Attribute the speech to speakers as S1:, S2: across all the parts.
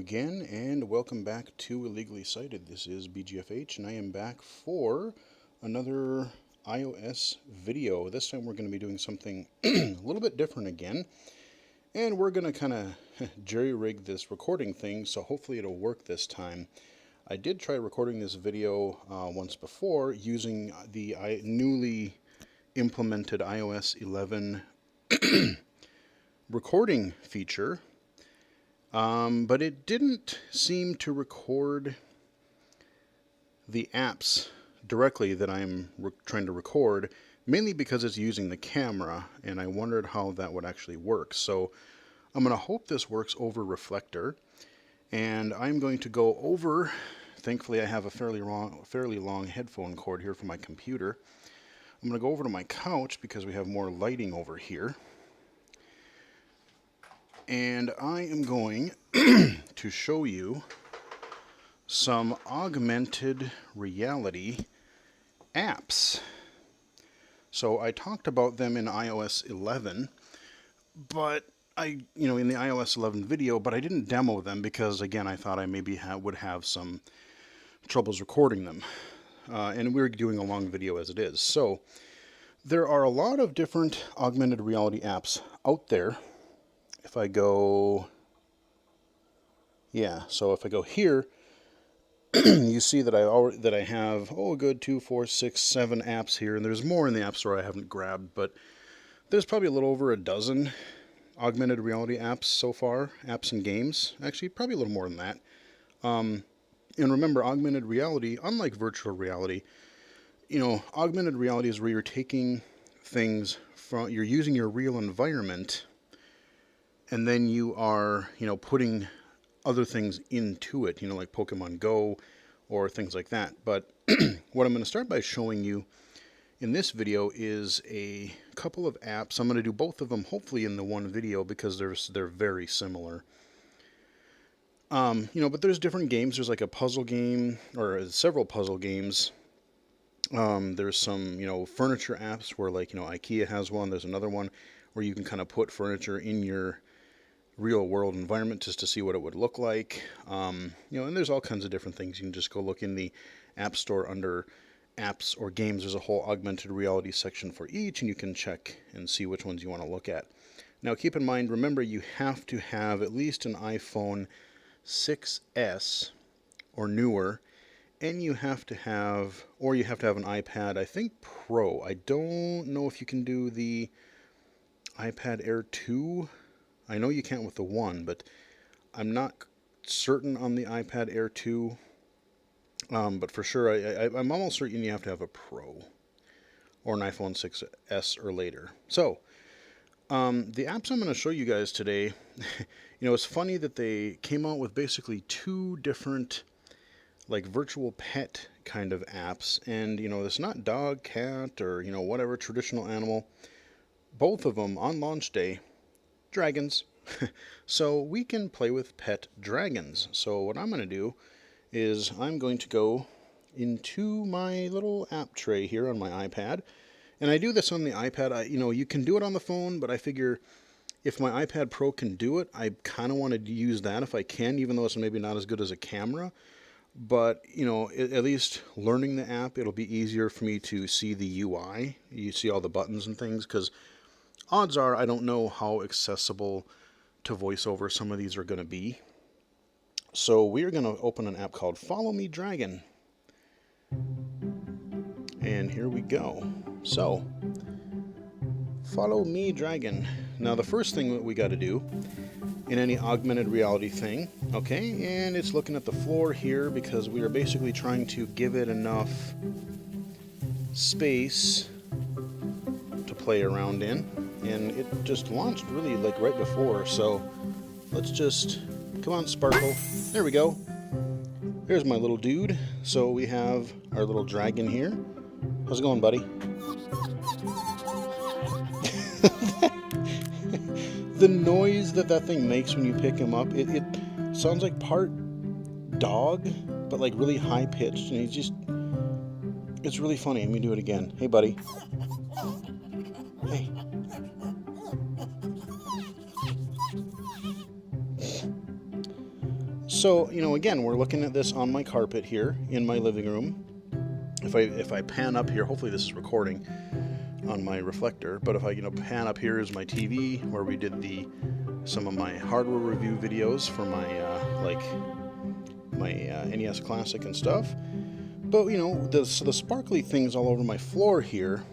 S1: again, and welcome back to Illegally Cited. This is BGFH, and I am back for another iOS video. This time we're going to be doing something a little bit different again, and we're going to kind of jerry-rig this recording thing, so hopefully it'll work this time. I did try recording this video once before using the newly implemented iOS 11 recording feature. But it didn't seem to record the apps directly that I'm trying to record, mainly because it's using the camera, and I wondered how that would actually work. So I'm going to hope this works over Reflector, and I'm going to go over, thankfully I have a fairly long headphone cord here for my computer. I'm going to go over to my couch because we have more lighting over here. And I am going to show you some augmented reality apps. So I talked about them in iOS 11, but in the iOS 11 video, but I didn't demo them because, again, I thought I maybe would have some troubles recording them. And we're doing a long video as it is. So there are a lot of different augmented reality apps out there. If I go, so if I go here, you see that I have, a good 2, 4, 6, 7 apps here, and there's more in the App Store I haven't grabbed, but there's probably a little over a dozen augmented reality apps so far, apps and games. Actually, probably a little more than that. And remember, augmented reality, unlike virtual reality, augmented reality is where you're taking things you're using your real environment, and then you are, putting other things into it, like Pokemon Go or things like that. But what I'm going to start by showing you in this video is a couple of apps. I'm going to do both of them hopefully in the one video because they're very similar. But there's different games. There's like a puzzle game or several puzzle games. There's some, furniture apps where IKEA has one. There's another one where you can kind of put furniture in your real world environment just to see what it would look like. And there's all kinds of different things. You can just go look in the App Store under apps or games. There's a whole augmented reality section for each, and you can check and see which ones you want to look at. Now keep in mind, remember, you have to have at least an iPhone 6S or newer, and you have to have an iPad, I think Pro. I don't know if you can do the iPad Air 2. I know you can't with the 1, but I'm not certain on the iPad Air 2. But for sure, I'm almost certain you have to have a Pro or an iPhone 6S or later. So, the apps I'm going to show you guys today, it's funny that they came out with basically two different, like, virtual pet kind of apps. And, it's not dog, cat, or, whatever traditional animal. Both of them on launch day, dragons. So we can play with pet dragons. So what I'm going to do is I'm going to go into my little app tray here on my iPad. And I do this on the iPad. You can do it on the phone, but I figure if my iPad Pro can do it, I kind of want to use that if I can, even though it's maybe not as good as a camera. But, at least learning the app, it'll be easier for me to see the UI. You see all the buttons and things, because odds are I don't know how accessible to VoiceOver some of these are going to be. So we are going to open an app called Follow Me Dragon. And here we go. So, Follow Me Dragon. Now the first thing that we got to do in any augmented reality thing, okay, and it's looking at the floor here because we are basically trying to give it enough space to play around in. And it just launched really like right before, so let's just, come on Sparkle, there we go. There's my little dude. So we have our little dragon here. How's it going, buddy? The noise that thing makes when you pick him up, it sounds like part dog, but like really high pitched, and it's really funny. Let me do it again. Hey buddy. Hey. So, you know, again, we're looking at this on my carpet here in my living room. If I pan up here, hopefully this is recording on my reflector, but if I, you know, pan up here is my TV where we did some of my hardware review videos for my NES Classic and stuff. But, you know, the sparkly things all over my floor here,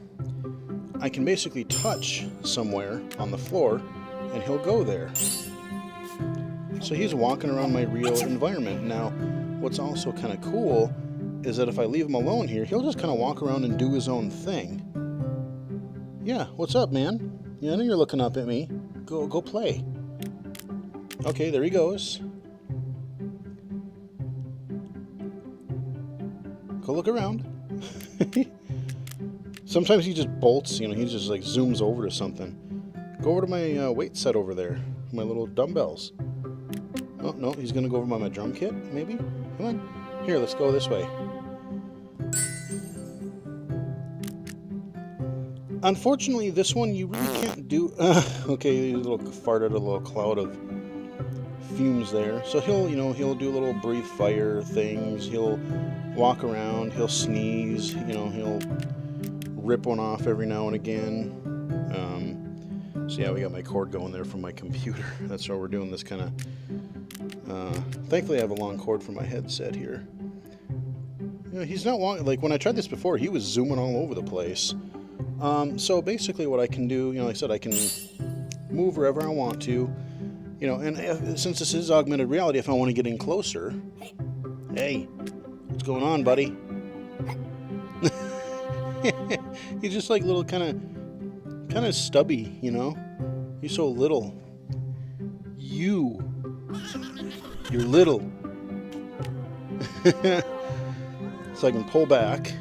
S1: I can basically touch somewhere on the floor and he'll go there. So he's walking around my real environment. Now, what's also kind of cool is that if I leave him alone here, he'll just kind of walk around and do his own thing. Yeah, what's up, man? Yeah, I know you're looking up at me. Go play. Okay, there he goes. Go look around. Sometimes he just bolts, you know, he just like zooms over to something. Go over to my weight set over there, my little dumbbells. Oh, no, he's going to go over by my drum kit, maybe? Come on. Here, let's go this way. Unfortunately, this one you really can't do... okay, he farted a little cloud of fumes there. So he'll, you know, he'll do little breathe fire things. He'll walk around. He'll sneeze. You know, he'll rip one off every now and again. So yeah, we got my cord going there from my computer. That's why we're doing this kind of... thankfully, I have a long cord for my headset here. You know, he's not walking... Like, when I tried this before, he was zooming all over the place. So basically what I can do, you know, like I said, I can move wherever I want to. You know, and since this is augmented reality, if I want to get in closer... Hey, what's going on, buddy? He's just like little kind of stubby, you know? You're so little. You're little. So I can pull back.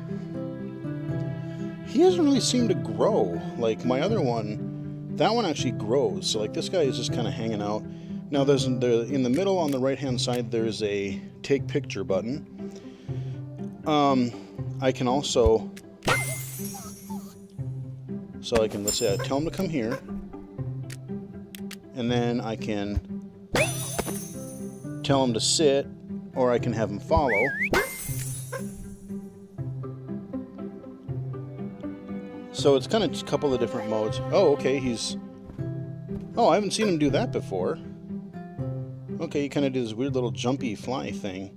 S1: He doesn't really seem to grow. Like my other one, that one actually grows. So like this guy is just kind of hanging out. Now in the middle on the right hand side, there's a take picture button. I can also... So I can, let's say I tell him to come here, and then I can tell him to sit, or I can have him follow. So it's kind of a couple of different modes. Oh, okay, oh, I haven't seen him do that before. Okay, he kind of did this weird little jumpy fly thing.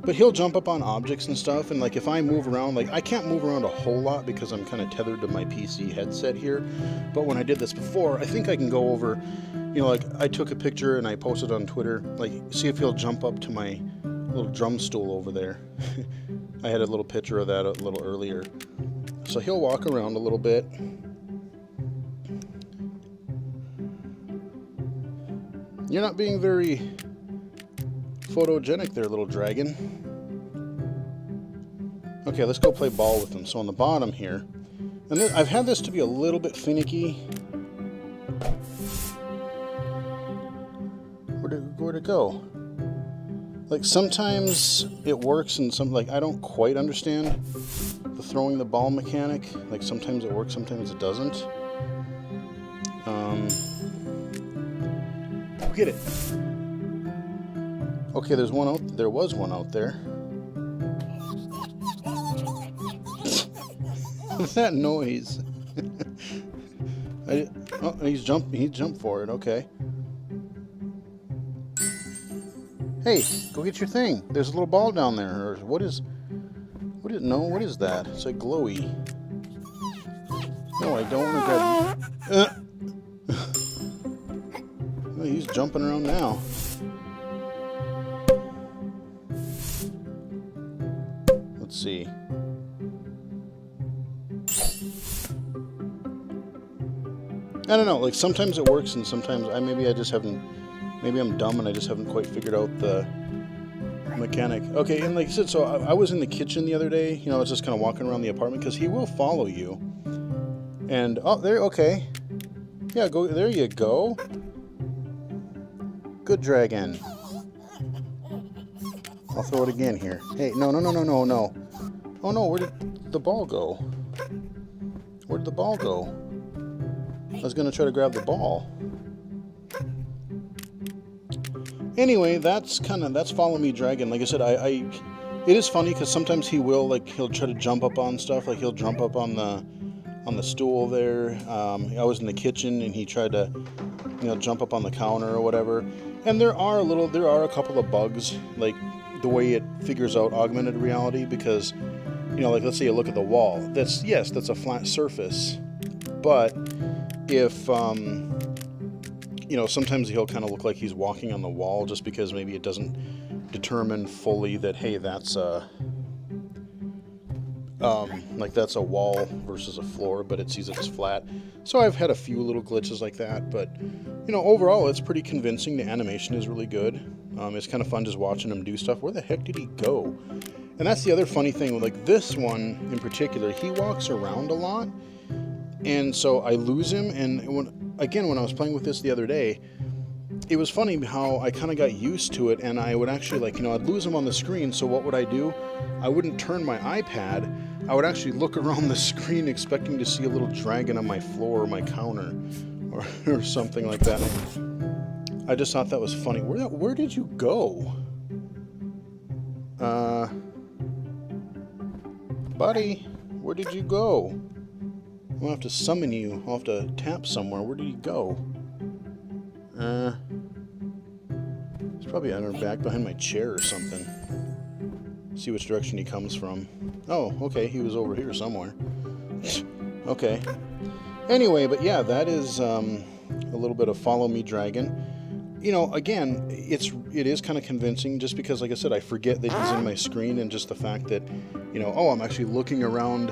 S1: But he'll jump up on objects and stuff, and like if I move around, like I can't move around a whole lot because I'm kind of tethered to my PC headset here. But when I did this before, I think I can go over, you know, like I took a picture and I posted on Twitter, like see if he'll jump up to my little drum stool over there. I had a little picture of that a little earlier. So he'll walk around a little bit. You're not being very photogenic there, little dragon. Okay, let's go play ball with him. So on the bottom here, and then I've had this to be a little bit finicky. Where'd it go? Like sometimes it works and some, like I don't quite understand the throwing the ball mechanic. Like sometimes it works, sometimes it doesn't. Get it. Okay, there was one out there. What's that noise? Oh, he jumped for it, okay. Hey, go get your thing. There's a little ball down there. Or what is that? It's like glowy. No, I don't want to grab... Oh, he's jumping around now. Let's see. I don't know, like sometimes it works and sometimes maybe I'm dumb and I just haven't quite figured out the mechanic. Okay, and like I said, so I was in the kitchen the other day, you know, I was just kind of walking around the apartment because he will follow you. And, oh, there, okay. Yeah, go, there you go. Good dragon. I'll throw it again here. Hey, no. Oh no, where did the ball go? Where did the ball go? I was going to try to grab the ball. Anyway, that's Follow Me Dragon. Like I said, it is funny because sometimes he'll try to jump up on stuff. Like he'll jump up on the stool there. I was in the kitchen and he tried to jump up on the counter or whatever. And there are a couple of bugs, like the way it figures out augmented reality, because like let's say you look at the wall. That's a flat surface, but if sometimes he'll kind of look like he's walking on the wall just because maybe it doesn't determine fully that, hey, that's a that's a wall versus a floor, but it sees it as flat. So I've had a few little glitches like that, but overall it's pretty convincing. The animation is really good. It's kind of fun just watching him do stuff. Where the heck did he go? And that's the other funny thing, like this one in particular, he walks around a lot, and so I lose him. And when I was playing with this the other day, it was funny how I kind of got used to it, and I would actually I'd lose him on the screen. So what would I do? I wouldn't turn my iPad. I would actually look around the screen expecting to see a little dragon on my floor or my counter or something like that. I just thought that was funny. Where did you go? Buddy, where did you go? I'll have to summon you. I'll have to tap somewhere. Where did you go? He's probably under back behind my chair or something. See which direction he comes from. Oh, okay, he was over here somewhere. Okay. Anyway, but yeah, that is a little bit of Follow Me Dragon. Again, it is kind of convincing just because, like I said, I forget that he's in my screen, and just the fact that, I'm actually looking around,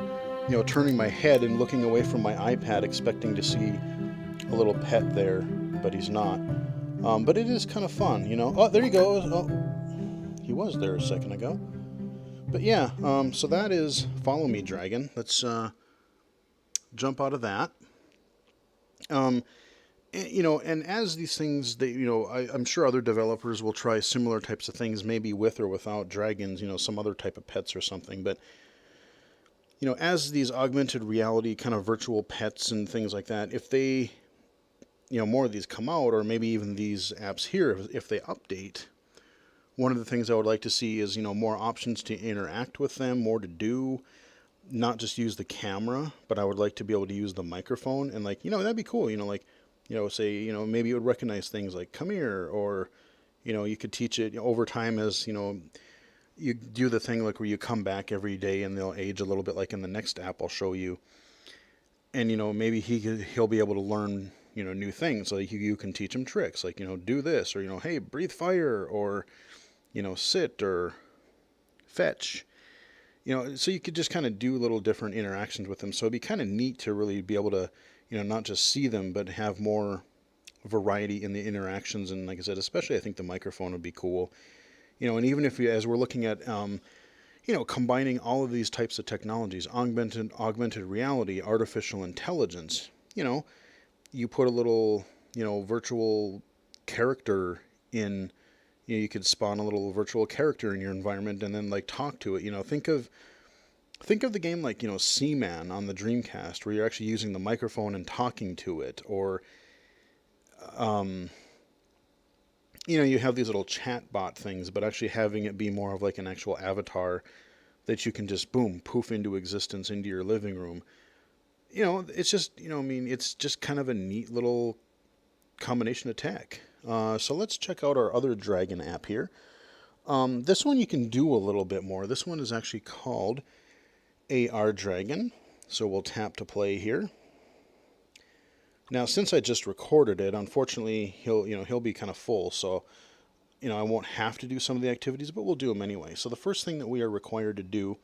S1: turning my head and looking away from my iPad expecting to see a little pet there, but he's not. But it is kind of fun, Oh, there he goes. Oh, he was there a second ago. But yeah, so that is Follow Me Dragon. Let's jump out of that. And as these things, I'm sure other developers will try similar types of things, maybe with or without dragons, some other type of pets or something. But, as these augmented reality kind of virtual pets and things like that, if they, more of these come out, or maybe even these apps here, if they update, one of the things I would like to see is, more options to interact with them, more to do, not just use the camera, but I would like to be able to use the microphone, and that'd be cool, say, maybe it would recognize things like come here, or, you could teach it over time as, you do the thing like where you come back every day and they'll age a little bit, like in the next app I'll show you. And, maybe he'll be able to learn, new things. Like you can teach him tricks, like, do this, or, hey, breathe fire, or, sit, or fetch. So you could just kind of do little different interactions with them. So it'd be kind of neat to really be able to, not just see them, but have more variety in the interactions. And like I said, especially I think the microphone would be cool. And even if as we're looking at, combining all of these types of technologies, augmented reality, artificial intelligence, you put a little, virtual character in, you could spawn a little virtual character in your environment and then talk to it. Think of the game like, Seaman on the Dreamcast, where you're actually using the microphone and talking to it, or, you have these little chat bot things, but actually having it be more of like an actual avatar that you can just, boom, poof into existence into your living room. It's just, it's just kind of a neat little combination of tech. So let's check out our other Dragon app here. This one you can do a little bit more. This one is actually called AR Dragon. So we'll tap to play here. Now, since I just recorded it, unfortunately, he'll be kind of full. So, I won't have to do some of the activities, but we'll do them anyway. So the first thing that we are required to do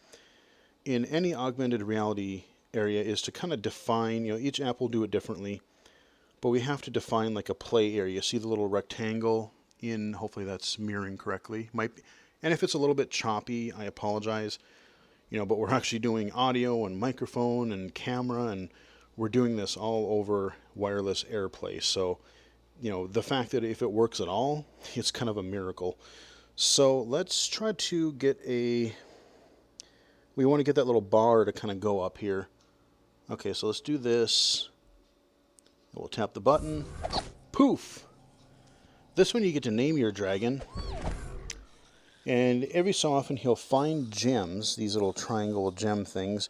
S1: in any augmented reality area is to kind of define, each app will do it differently, but we have to define like a play area. See the little rectangle in, hopefully that's mirroring correctly. Might be, and if it's a little bit choppy, I apologize. But we're actually doing audio and microphone and camera, and we're doing this all over wireless AirPlay. So, the fact that if it works at all, it's kind of a miracle. So let's try to get we want to get that little bar to kind of go up here. Okay, so let's do this. We'll tap the button. Poof! This one you get to name your dragon. And every so often he'll find gems, these little triangle gem things.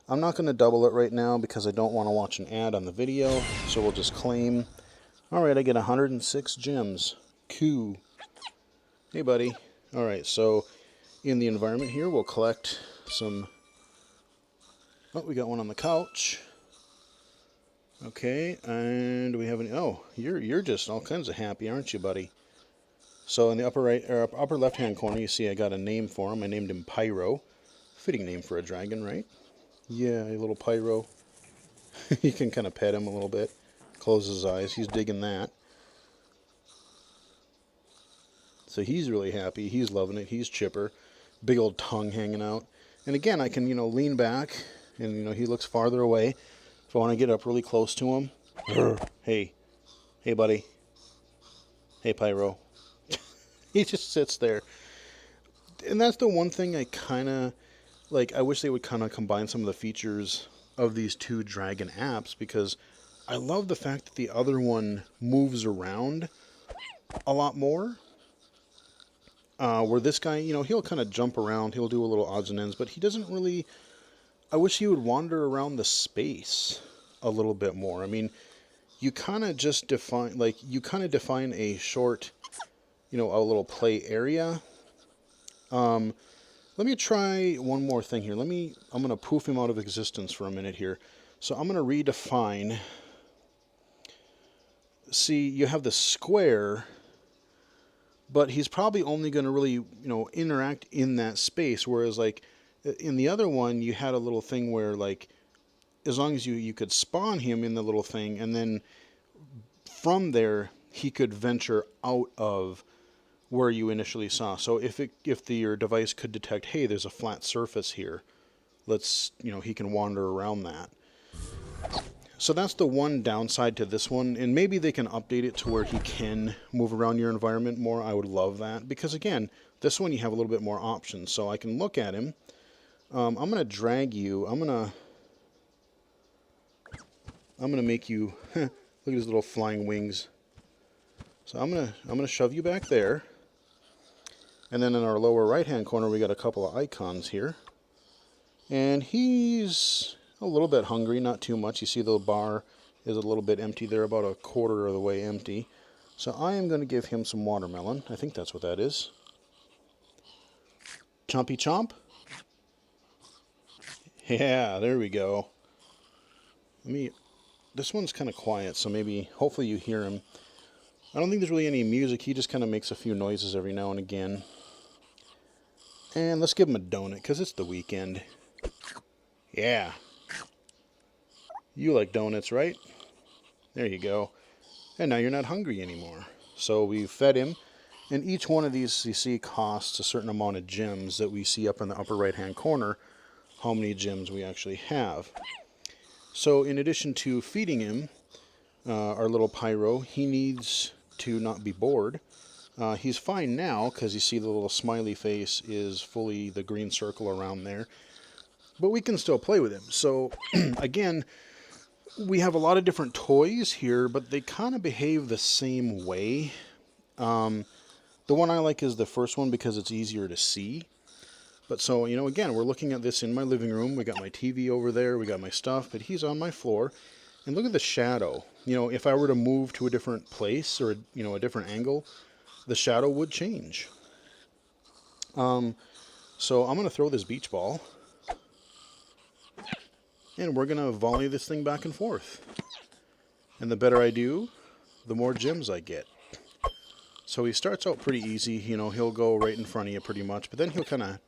S1: I'm not going to double it right now because I don't want to watch an ad on the video. So we'll just claim. Alright, I get 106 gems. Cool. Hey buddy. Alright, so in the environment here we'll collect some... Oh, we got one on the couch. Okay, and we have an... Oh, you're just all kinds of happy, aren't you, buddy? So in the upper right or upper left-hand corner, you see I got a name for him. I named him Pyro. Fitting name for a dragon, right? Yeah, a little Pyro. You can kind of pet him a little bit. Close his eyes. He's digging that. So he's really happy. He's loving it. He's chipper. Big old tongue hanging out. And again, I can, lean back and, he looks farther away. If I want to get up really close to him. Hey. Hey, buddy. Hey, Pyro. He just sits there. And that's the one thing I kind of, I wish they would kind of combine some of the features of these two dragon apps, because I love the fact that the other one moves around a lot more. Where this guy, he'll kind of jump around, he'll do a little odds and ends, but he doesn't really... I wish he would wander around the space a little bit more. I mean, you kind of just define, define a short, a little play area. Let me try one more thing here. I'm going to poof him out of existence for a minute here. So I'm going to redefine. See, you have the square, but he's probably only going to really, interact in that space. Whereas, in the other one, you had a little thing where, as long as you could spawn him in the little thing, and then from there, he could venture out of where you initially saw. So if your device could detect, hey, there's a flat surface here, he can wander around that. So that's the one downside to this one, and maybe they can update it to where he can move around your environment more. I would love that, because again, this one you have a little bit more options. So I can look at him. I'm going to drag you. I'm going to make you look at his little flying wings. So I'm going to shove you back there. And then in our lower right-hand corner, we got a couple of icons here. And he's a little bit hungry, not too much. You see the bar is a little bit empty there, about a quarter of the way empty. So I am going to give him some watermelon. I think that's what that is. Chompy chomp. Yeah, there we go. This one's kind of quiet, so hopefully you hear him. I don't think there's really any music. He just kind of makes a few noises every now and again. And let's give him a donut, because it's the weekend. Yeah. You like donuts, right? There you go. And now you're not hungry anymore. So we've fed him. And each one of these, you see, costs a certain amount of gems that we see up in the upper right-hand corner, how many gems we actually have. So in addition to feeding him, our little Pyro, he needs to not be bored. He's fine now, because you see the little smiley face is fully the green circle around there. But we can still play with him. So, again, we have a lot of different toys here, but they kind of behave the same way. The one I like is the first one because it's easier to see. But so, again, we're looking at this in my living room. We got my TV over there. We got my stuff, but he's on my floor. And look at the shadow. If I were to move to a different place or, a different angle, the shadow would change. So I'm going to throw this beach ball. And we're going to volley this thing back and forth. And the better I do, the more gems I get. So he starts out pretty easy. He'll go right in front of you pretty much. But then he'll kind of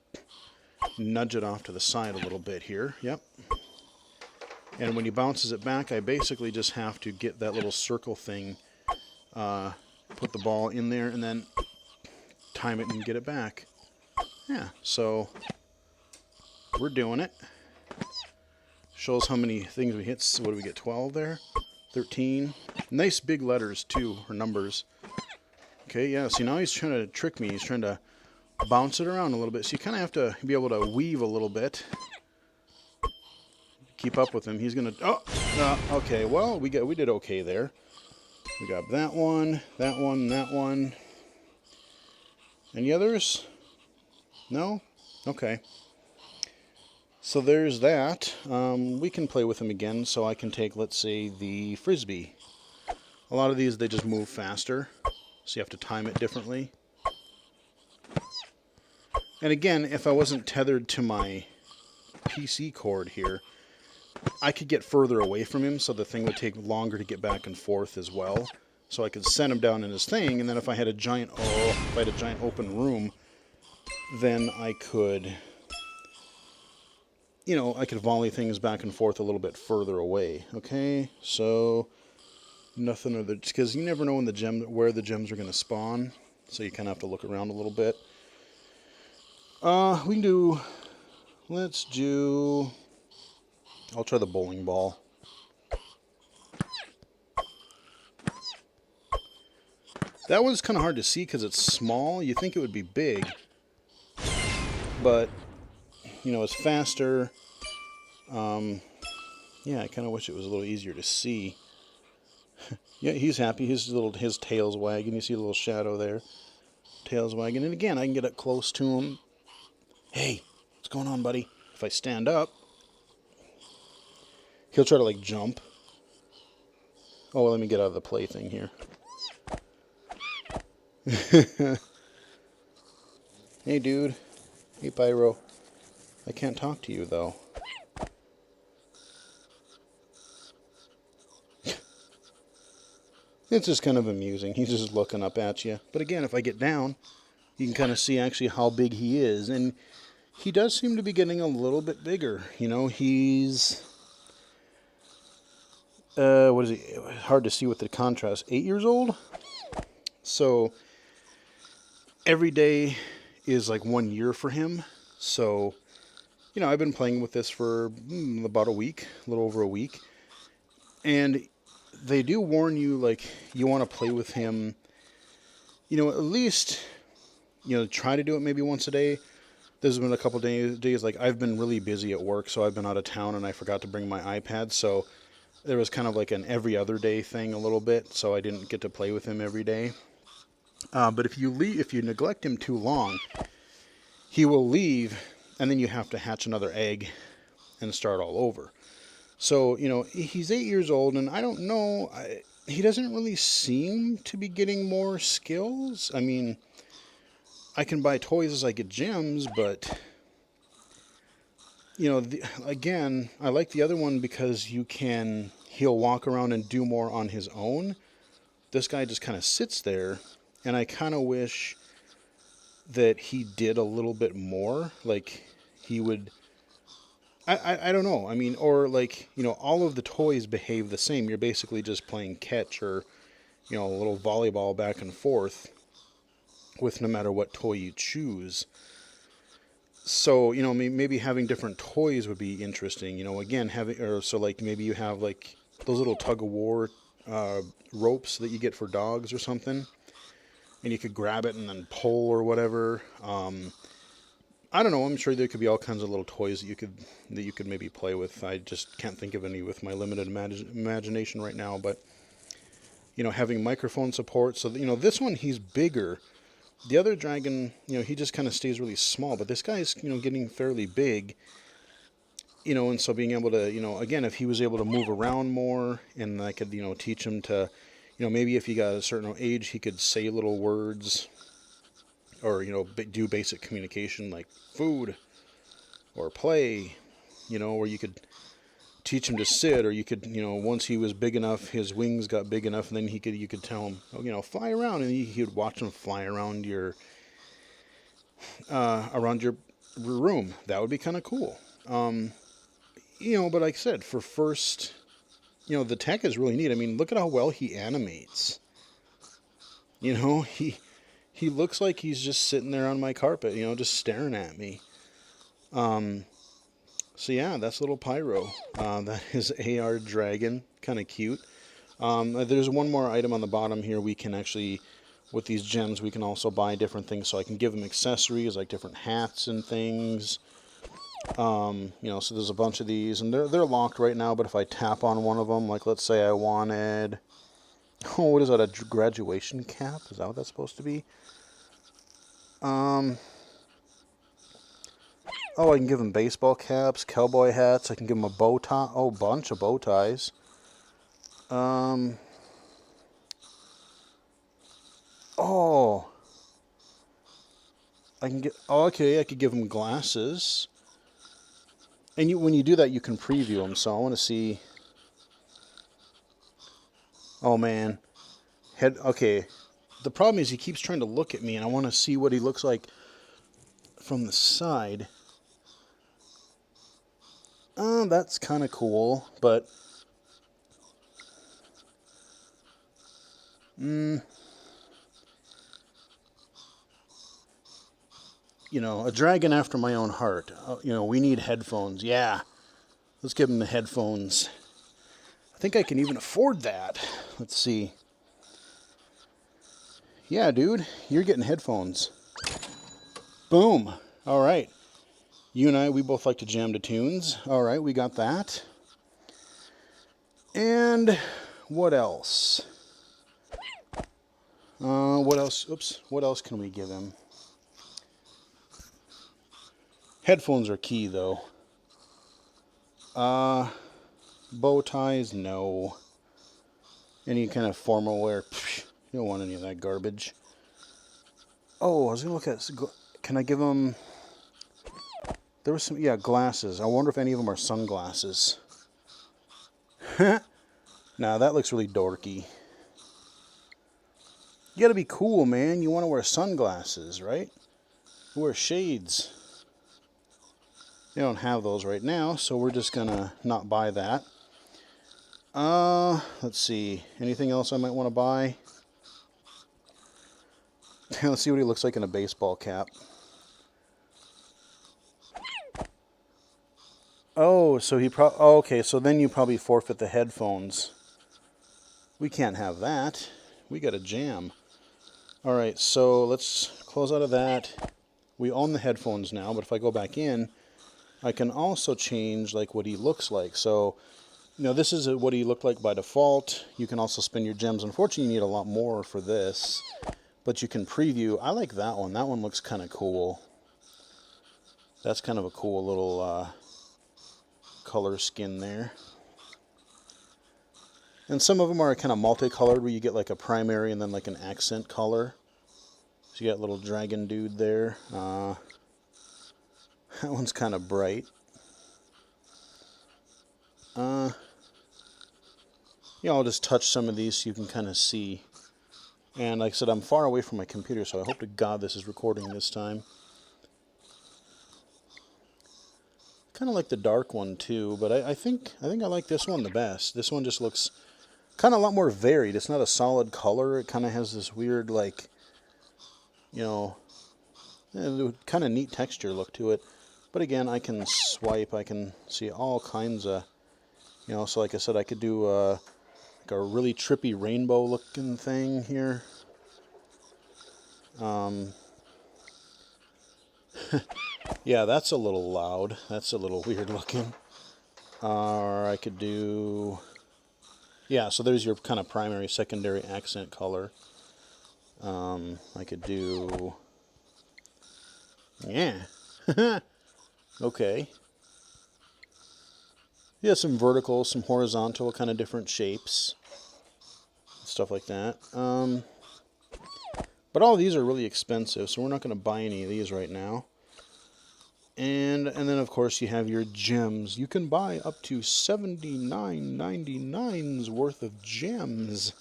S1: nudge it off to the side a little bit here. Yep. And when he bounces it back, I basically just have to get that little circle thing, put the ball in there, and then time it and get it back. Yeah, so we're doing it. Shows how many things we hit. So what do we get, 12 there? 13. Nice big letters, too, or numbers. Okay, yeah, see, now he's trying to trick me. He's trying to bounce it around a little bit. So you kind of have to be able to weave a little bit. Keep up with him. He's going to... Oh! Okay, well, we did okay there. We got that one, that one, that one. Any others? No? Okay. So there's that. We can play with them again, so I can take, let's say, the Frisbee. A lot of these, they just move faster, so you have to time it differently. And again, if I wasn't tethered to my PC cord here, I could get further away from him, so the thing would take longer to get back and forth as well. So I could send him down in his thing, and then if I had a giant, if I had a giant open room, then I could, you know, I could volley things back and forth a little bit further away. Okay, so nothing other, because you never know when where the gems are going to spawn, so you kind of have to look around a little bit. We can do, let's do, I'll try the bowling ball. That was kind of hard to see because it's small. You think it would be big, but, you know, it's faster. Yeah, I kind of wish it was a little easier to see. Yeah, he's happy. His tail's wagging. You see a little shadow there. Tail's wagging. And again, I can get up close to him. Hey, what's going on, buddy? If I stand up, he'll try to, like, jump. Oh, well, let me get out of the plaything here. Hey, dude. Hey, Pyro. I can't talk to you, though. It's just kind of amusing. He's just looking up at you. But again, if I get down, you can kind of see actually how big he is. And he does seem to be getting a little bit bigger. You know, he's... what is he? Hard to see with the contrast. 8 years old? So, every day is like 1 year for him. So, you know, I've been playing with this for about a week. A little over a week. And they do warn you, like, you want to play with him, you know, at least, you know, try to do it maybe once a day. There's been a couple days, like, I've been really busy at work, so I've been out of town, and I forgot to bring my iPad, so there was kind of like an every other day thing a little bit, so I didn't get to play with him every day. But if you neglect him too long, he will leave, and then you have to hatch another egg and start all over. So, you know, he's 8 years old, and I don't know, he doesn't really seem to be getting more skills. I mean, I can buy toys as I get gems, but, you know, again, I like the other one because he'll walk around and do more on his own. This guy just kind of sits there, and I kind of wish that he did a little bit more, like, he would... I don't know. I mean, or like, you know, all of the toys behave the same. You're basically just playing catch or, you know, a little volleyball back and forth with no matter what toy you choose. So, you know, maybe having different toys would be interesting. You know, again, so like maybe you have like those little tug of war ropes that you get for dogs or something, and you could grab it and then pull or whatever. I don't know. I'm sure there could be all kinds of little toys that you could maybe play with. I just can't think of any with my limited imagination right now. But, you know, having microphone support. So, you know, this one, he's bigger. The other dragon, you know, he just kind of stays really small. But this guy's, you know, getting fairly big. You know, and so being able to, you know, again, if he was able to move around more, and I could, you know, teach him to, you know, maybe if he got a certain age, he could say little words. Or, you know, do basic communication like food or play, you know, or you could teach him to sit, or you could, you know, once he was big enough, his wings got big enough, and then you could tell him, oh, you know, fly around, and he would watch him fly around your room. That would be kind of cool. You know, but like I said, for first, you know, the tech is really neat. I mean, look at how well he animates. You know, he looks like he's just sitting there on my carpet, you know, just staring at me. So yeah, that's little Pyro. That is AR Dragon, kind of cute. There's one more item on the bottom here. We can actually, with these gems, we can also buy different things. So I can give him accessories, like different hats and things. You know, so there's a bunch of these, and they're locked right now, but if I tap on one of them, like let's say I wanted, Oh, what is that, a graduation cap? Is that what that's supposed to be? Oh, I can give him baseball caps, cowboy hats. I can give him a bow tie. Oh, bunch of bow ties. Oh, I can get. Oh, okay, I could give him glasses. And when you do that, you can preview them. So I want to see. Oh man, head. Okay, the problem is he keeps trying to look at me, and I want to see what he looks like from the side. That's kind of cool, but you know, a dragon after my own heart. You know, we need headphones. Yeah, let's give him the headphones. I think I can even afford that. Let's see. Yeah, dude, you're getting headphones. Boom. All right. You and I, we both like to jam to tunes. All right, we got that. And what else? What else? Oops. What else can we give him? Headphones are key, though. Bow ties, no. Any kind of formal wear, psh, you don't want any of that garbage. Oh, I was gonna look at. Can I give him? There was some, yeah, glasses. I wonder if any of them are sunglasses. Nah, that looks really dorky. You gotta be cool, man. You want to wear sunglasses, right? You wear shades. They don't have those right now, so we're just gonna not buy that. Let's see. Anything else I might want to buy? Let's see what he looks like in a baseball cap. Oh, so he oh, okay, so then you probably forfeit the headphones. We can't have that. We got a jam. All right, so let's close out of that. We own the headphones now, but if I go back in, I can also change like what he looks like. So, you know, this is what he looked like by default. You can also spin your gems. Unfortunately, you need a lot more for this, but you can preview. I like that one. That one looks kind of cool. That's kind of a cool little color skin there. And some of them are kind of multicolored where you get like a primary and then like an accent color. So you got a little dragon dude there. That one's kind of bright. Yeah, I'll just touch some of these so you can kind of see. And like I said, I'm far away from my computer, so I hope to God this is recording this time. Kind of like the dark one too, but I think I like this one the best. This one just looks kind of a lot more varied. It's not a solid color. It kind of has this weird, like, you know, kind of neat texture look to it. But again, I can swipe. I can see all kinds of, you know, so like I said, I could do like a really trippy rainbow looking thing here. Yeah, that's a little loud. That's a little weird looking. Or I could do... Yeah, so there's your kind of primary, secondary accent color. I could do... Yeah. Okay. Yeah, some vertical, some horizontal, kind of different shapes. Stuff like that. But all of these are really expensive, so we're not going to buy any of these right now. And then, of course, you have your gems. You can buy up to $79.99's worth of gems.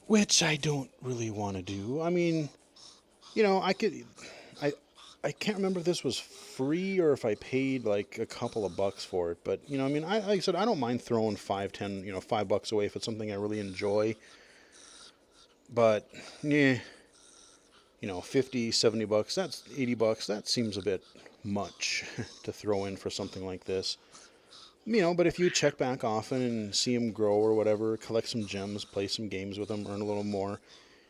S1: Which I don't really want to do. I mean, you know, I can't remember if this was free or if I paid like a couple of bucks for it. But, you know, I mean, like I said, I don't mind throwing $5 away if it's something I really enjoy. But, yeah. You know, 50, 70 bucks, that's 80 bucks. That seems a bit much to throw in for something like this. You know, but if you check back often and see them grow or whatever, collect some gems, play some games with them, earn a little more,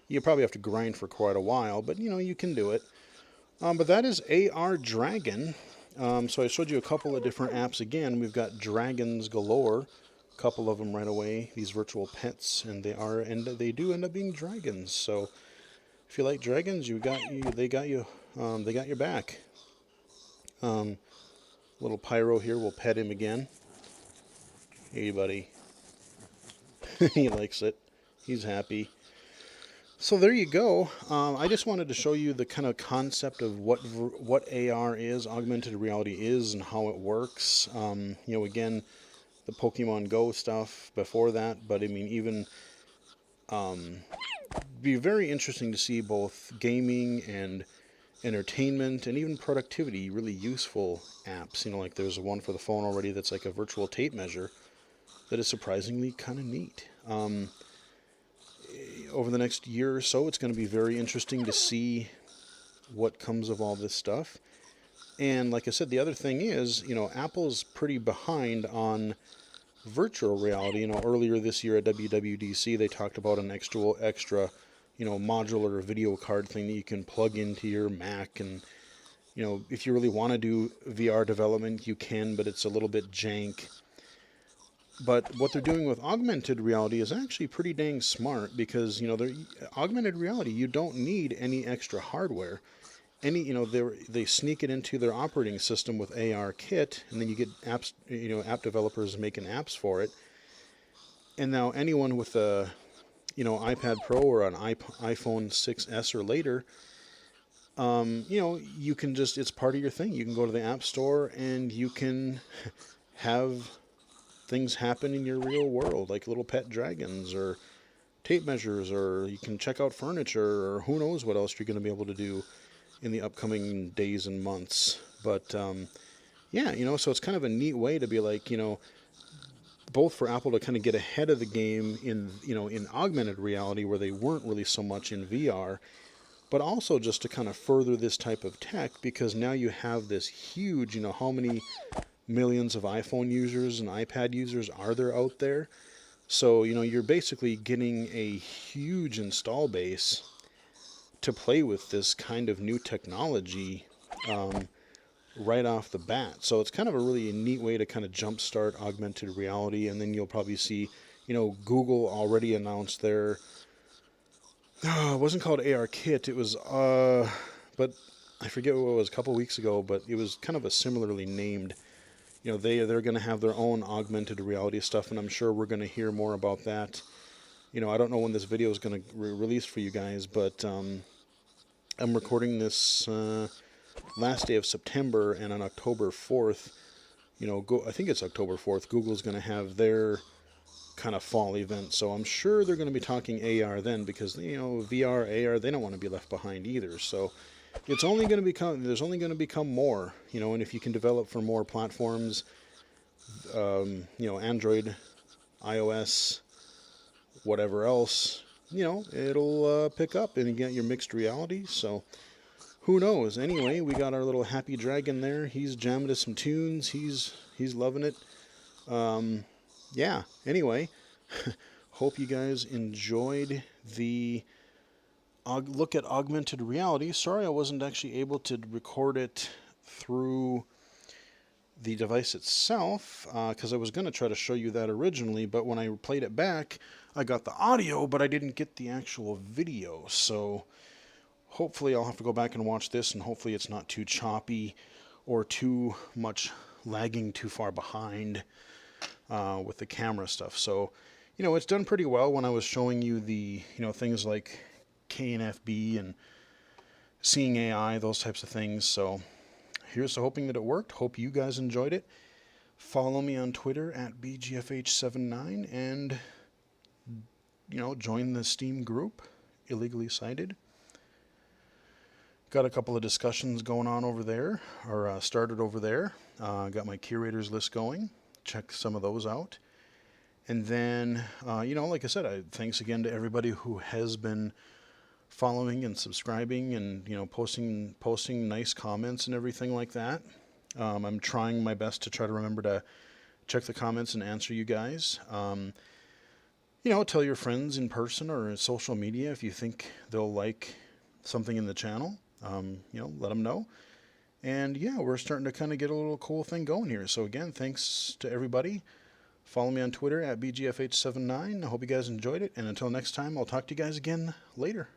S1: you probably have to grind for quite a while, but, you know, you can do it. But that is AR Dragon. So I showed you a couple of different apps again. We've got Dragons galore, a couple of them right away, these virtual pets, and they do end up being dragons. So if you like dragons, they got you, they got your back. Little Pyro here, we'll pet him again. Hey, buddy. He likes it. He's happy. So there you go. I just wanted to show you the kind of concept of what AR is, augmented reality is, and how it works. Again, the Pokemon Go stuff before that, but I mean, even be very interesting to see both gaming and entertainment and even productivity, really useful apps. Like there's one for the phone already that's like a virtual tape measure that is surprisingly kind of neat. Over the next year or so, it's going to be very interesting to see what comes of all this stuff. And like I said, the other thing is, Apple's pretty behind on virtual reality. Earlier this year at WWDC, they talked about an extra, modular video card thing that you can plug into your Mac. And, if you really want to do VR development, you can, but it's a little bit jank. But what they're doing with augmented reality is actually pretty dang smart because, augmented reality, you don't need any extra hardware. They sneak it into their operating system with AR Kit, and then you get apps, app developers making apps for it. And now anyone with a, iPad Pro or an iPhone 6S or later, you can just, it's part of your thing. You can go to the App Store and you can have things happen in your real world, like little pet dragons or tape measures, or you can check out furniture, or who knows what else you're going to be able to do in the upcoming days and months. But so it's kind of a neat way to be like, both for Apple to kind of get ahead of the game in augmented reality where they weren't really so much in VR, but also just to kind of further this type of tech, because now you have this huge, how many millions of iPhone users and iPad users are there out there? So, you're basically getting a huge install base to play with this kind of new technology right off the bat. So it's kind of a really neat way to kind of jumpstart augmented reality. And then you'll probably see, Google already announced their, it wasn't called AR Kit, it was, but I forget what it was, a couple weeks ago, but it was kind of a similarly named. They're going to have their own augmented reality stuff, and I'm sure we're going to hear more about that. I don't know when this video is going to release for you guys, but I'm recording this last day of September, and on October 4th, I think it's October 4th, Google's going to have their kind of fall event. So I'm sure they're going to be talking AR then, because VR, AR, they don't want to be left behind either. So it's only going to become, there's only going to become more, and if you can develop for more platforms, Android, iOS, whatever else, it'll pick up and you get your mixed reality. So who knows? Anyway, we got our little happy dragon there. He's jamming to some tunes. He's loving it. Anyway, hope you guys enjoyed the look at augmented reality. Sorry I wasn't actually able to record it through the device itself, because I was going to try to show you that originally, but when I played it back, I got the audio, but I didn't get the actual video. So hopefully I'll have to go back and watch this, and hopefully it's not too choppy or too much lagging too far behind with the camera stuff. So, it's done pretty well when I was showing you the, things like KNFB and seeing AI, those types of things. So here's to hoping that it worked. Hope you guys enjoyed it. Follow me on Twitter at BGFH79 and, join the Steam group, Illegally Cited. Got a couple of discussions going on over there, or started over there. Got my curators list going. Check some of those out. And then, like I said, thanks again to everybody who has been following and subscribing and, posting nice comments and everything like that. I'm trying my best to try to remember to check the comments and answer you guys. Tell your friends in person or in social media if you think they'll like something in the channel. Let them know. And yeah, we're starting to kind of get a little cool thing going here. So again, thanks to everybody. Follow me on Twitter at BGFH79. I hope you guys enjoyed it, and until next time, I'll talk to you guys again later.